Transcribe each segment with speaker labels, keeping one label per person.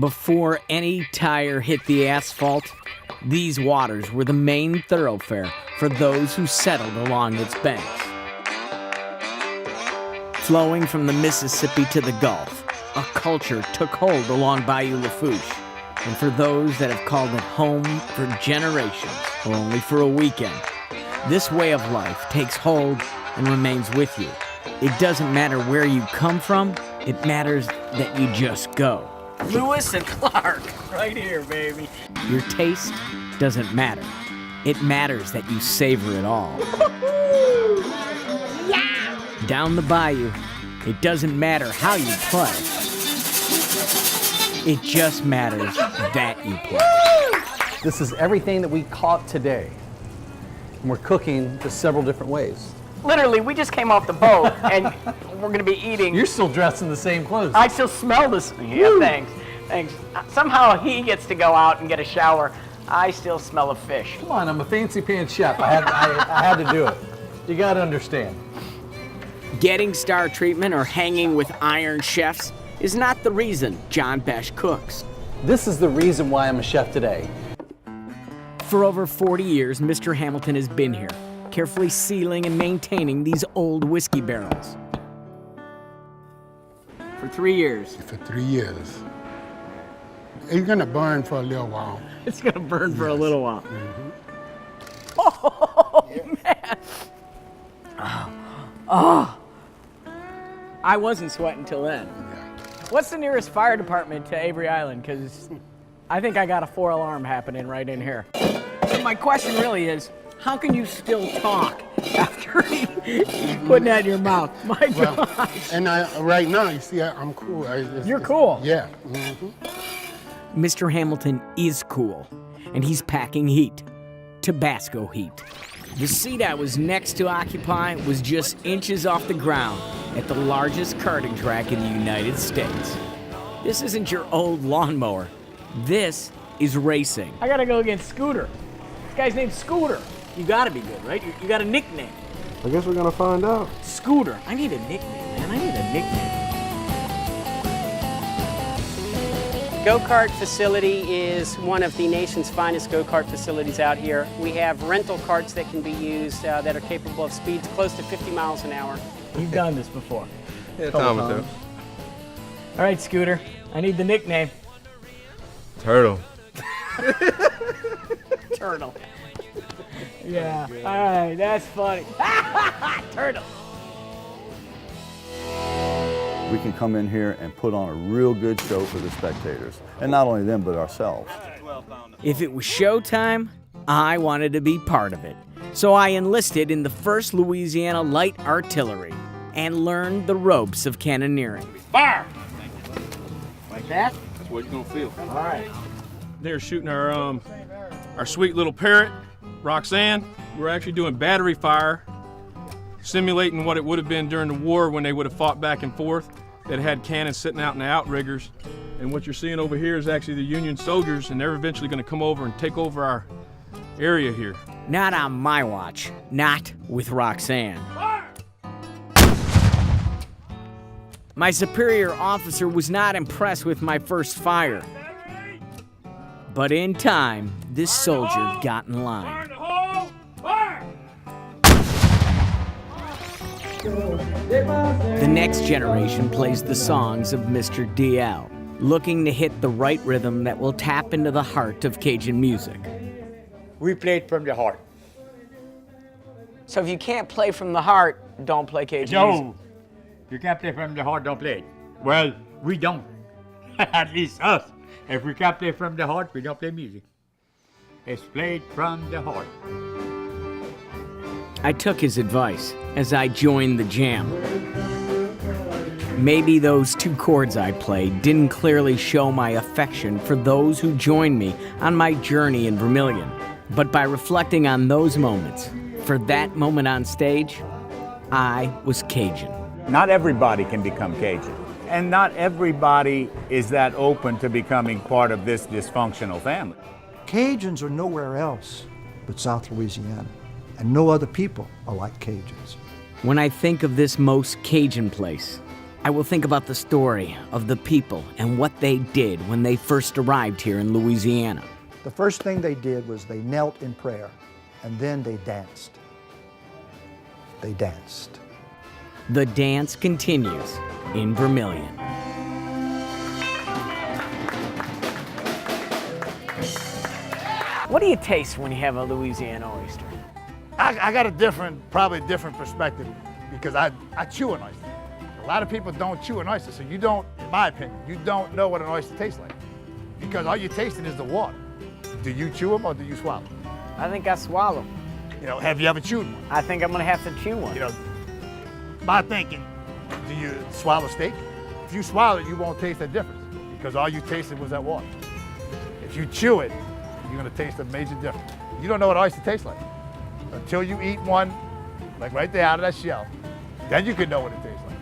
Speaker 1: Before any tire hit the asphalt, these waters were the main thoroughfare for those who settled along its banks. Flowing from the Mississippi to the Gulf, a culture took hold along Bayou Lafourche. And for those that have called it home for generations, or only for a weekend, this way of life takes hold and remains with you. It doesn't matter where you come from, it matters that you just go. Lewis and Clark, right here, baby. Your taste doesn't matter. It matters that you savor it all. Yeah! Down the bayou, it doesn't matter how you play. It just matters that you play.
Speaker 2: This is everything that we caught today. And we're cooking just several different ways.
Speaker 3: Literally, we just came off the boat, and we're going to be eating.
Speaker 2: You're still dressed in the same clothes.
Speaker 3: I still smell this. Yeah, thanks. Somehow he gets to go out and get a shower. I still smell of fish.
Speaker 2: Come on, I'm a fancy pants chef. I had to do it. You got to understand.
Speaker 1: Getting star treatment or hanging with iron chefs is not the reason John Besh cooks.
Speaker 2: This is the reason why I'm a chef today.
Speaker 1: For over 40 years, Mr. Hamilton has been here, carefully sealing and maintaining these old whiskey barrels. For 3 years.
Speaker 4: For 3 years. It's gonna burn for a little while.
Speaker 1: It's gonna burn for a little while.
Speaker 4: Mm-hmm.
Speaker 1: Oh, man. Oh. I wasn't sweating till then. What's the nearest fire department to Avery Island? Because I think I got a 4-alarm happening right in here. So my question really is, how can you still talk after putting that in your mouth? My gosh.
Speaker 4: And right now, you see, I'm cool.
Speaker 1: You're cool.
Speaker 4: Yeah.
Speaker 1: Mr. Hamilton is cool, and he's packing heat. Tabasco heat. The seat I was next to occupy was just inches off the ground at the largest karting track in the United States. This isn't your old lawnmower. This is racing. I gotta go against Scooter. This guy's named Scooter. You gotta be good, right? You got a nickname.
Speaker 5: I guess we're gonna find out.
Speaker 1: Scooter. I need a nickname, man. I need a nickname.
Speaker 3: Go-kart facility is one of the nation's finest go-kart facilities out here. We have rental carts that can be used that are capable of speeds close to 50 miles an hour.
Speaker 1: You've done this before.
Speaker 5: Yeah, time or two.
Speaker 1: All right, Scooter. I need the nickname.
Speaker 5: Turtle.
Speaker 1: Turtle. Yeah. All right, that's funny. Turtle.
Speaker 6: We can come in here and put on a real good show for the spectators. And not only them, but ourselves.
Speaker 1: If it was showtime, I wanted to be part of it. So I enlisted in the 1st Louisiana Light Artillery and learned the ropes of cannoneering.
Speaker 7: Fire!
Speaker 1: Like that?
Speaker 7: That's what you're gonna feel.
Speaker 1: All right.
Speaker 7: They're shooting our sweet little parrot, Roxanne. We're actually doing battery fire, simulating what it would have been during the war when they would have fought back and forth. That had cannons sitting out in the outriggers. And what you're seeing over here is actually the Union soldiers, and they're eventually gonna come over and take over our area here.
Speaker 1: Not on my watch. Not with Roxanne. My superior officer was not impressed with my first fire. But in time, this soldier got in line. The next generation plays the songs of Mr. DL, looking to hit the right rhythm that will tap into the heart of Cajun music.
Speaker 8: We played from the heart.
Speaker 3: So if you can't play from the heart, don't play Cajun music.
Speaker 8: No, if you can't play from the heart, don't play it. Well, we don't. At least us. If we can't play from the heart, we don't play music. It's played from the heart.
Speaker 1: I took his advice as I joined the jam. Maybe those 2 chords I played didn't clearly show my affection for those who joined me on my journey in Vermilion. But by reflecting on those moments, for that moment on stage, I was Cajun.
Speaker 9: Not everybody can become Cajun. And not everybody is that open to becoming part of this dysfunctional family.
Speaker 10: Cajuns are nowhere else but South Louisiana, and no other people are like Cajuns.
Speaker 1: When I think of this most Cajun place, I will think about the story of the people and what they did when they first arrived here in Louisiana.
Speaker 10: The first thing they did was they knelt in prayer, and then they danced. They danced.
Speaker 1: The dance continues in Vermilion. What do you taste when you have a Louisiana oyster?
Speaker 11: I got probably a different perspective because I chew an oyster. A lot of people don't chew an oyster, so you don't, in my opinion, you don't know what an oyster tastes like because all you're tasting is the water. Do you chew them or do you swallow?
Speaker 1: I think I swallow.
Speaker 11: You know, have you ever chewed one?
Speaker 1: I think I'm gonna have to chew one.
Speaker 11: You know, my thinking, do you swallow steak? If you swallow it, you won't taste the difference because all you tasted was that water. If you chew it, you're gonna taste a major difference. You don't know what oyster tastes like until you eat one, like right there out of that shell. Then you can know what it tastes like.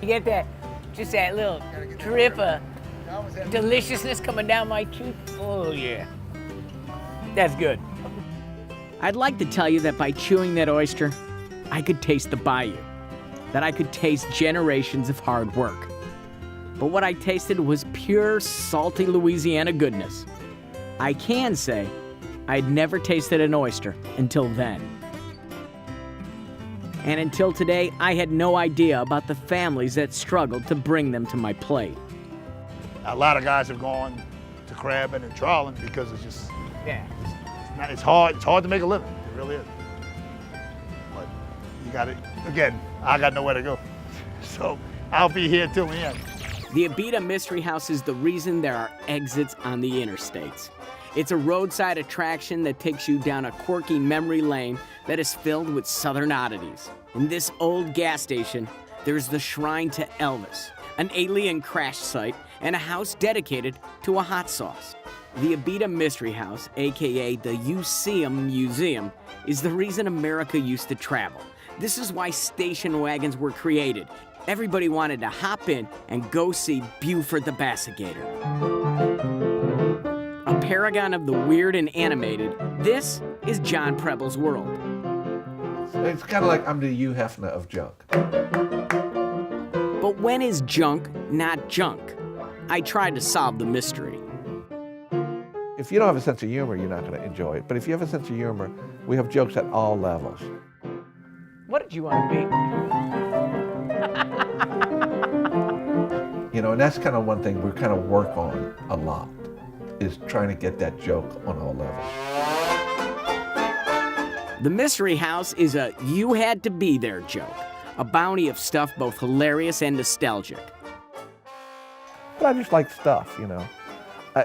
Speaker 12: You get that, just that little drip of deliciousness coming down my cheek. Oh yeah,
Speaker 1: That's good. I'd like to tell you that by chewing that oyster, I could taste the bayou, that I could taste generations of hard work. But what I tasted was pure, salty Louisiana goodness. I can say I'd never tasted an oyster until then. And until today, I had no idea about the families that struggled to bring them to my plate.
Speaker 11: A lot of guys have gone to crabbing and trawling because it's just, it's hard to make a living. It really is. But you got it. Again, I got nowhere to go. So I'll be here till the end.
Speaker 1: The Abita Mystery House is the reason there are exits on the interstates. It's a roadside attraction that takes you down a quirky memory lane that is filled with southern oddities. In this old gas station, there's the shrine to Elvis, an alien crash site, and a house dedicated to a hot sauce. The Abita Mystery House, aka the You-See-'em Museum, is the reason America used to travel. This is why station wagons were created. Everybody wanted to hop in and go see Buford the Bassigator. A paragon of the weird and animated, this is John Preble's world.
Speaker 13: It's kind of like I'm the Hugh Hefner of junk.
Speaker 1: But when is junk not junk? I tried to solve the mystery.
Speaker 13: If you don't have a sense of humor, you're not going to enjoy it. But if you have a sense of humor, we have jokes at all levels.
Speaker 1: What did you want to be?
Speaker 13: You know, and that's kind of one thing we kind of work on a lot, is trying to get that joke on all levels.
Speaker 1: The Mystery House is a you had to be there joke, a bounty of stuff both hilarious and nostalgic.
Speaker 13: But I just like stuff, you know. I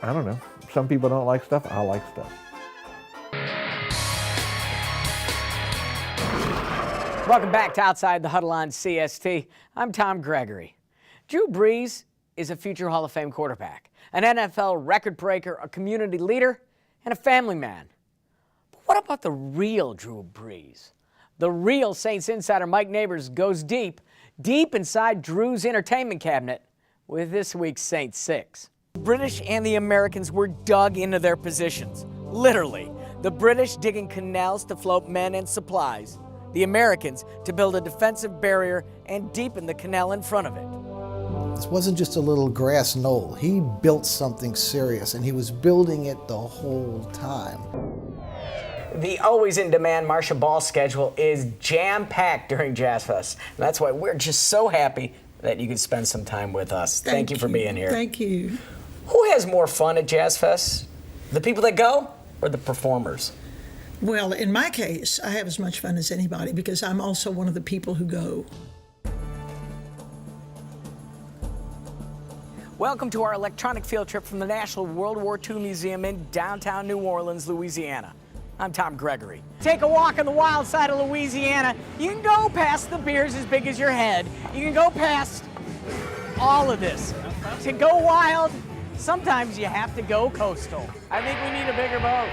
Speaker 13: don't know. Some people don't like stuff. I like stuff.
Speaker 1: Welcome back to Outside the Huddle on CST. I'm Tom Gregory. Drew Brees is a future Hall of Fame quarterback, an NFL record breaker, a community leader, and a family man. But what about the real Drew Brees? The real Saints insider Mike Neighbors goes deep inside Drew's entertainment cabinet with this week's Saints 6. The British and the Americans were dug into their positions, literally. The British digging canals to float men and supplies, the Americans to build a defensive barrier and deepen the canal in front of it.
Speaker 14: This wasn't just a little grass knoll. He built something serious, and he was building it the whole time.
Speaker 1: The always in demand Marcia Ball schedule is jam-packed during Jazz Fest. And that's why we're just so happy that you could spend some time with us. Thank you for being here.
Speaker 15: Thank you.
Speaker 1: Who has more fun at Jazz Fest? The people that go or the performers?
Speaker 15: Well, in my case, I have as much fun as anybody because I'm also one of the people who go.
Speaker 1: Welcome to our electronic field trip from the National World War II Museum in downtown New Orleans, Louisiana. I'm Tom Gregory. Take a walk on the wild side of Louisiana. You can go past the beers as big as your head. You can go past all of this. To go wild, sometimes you have to go coastal. I think we need a bigger boat.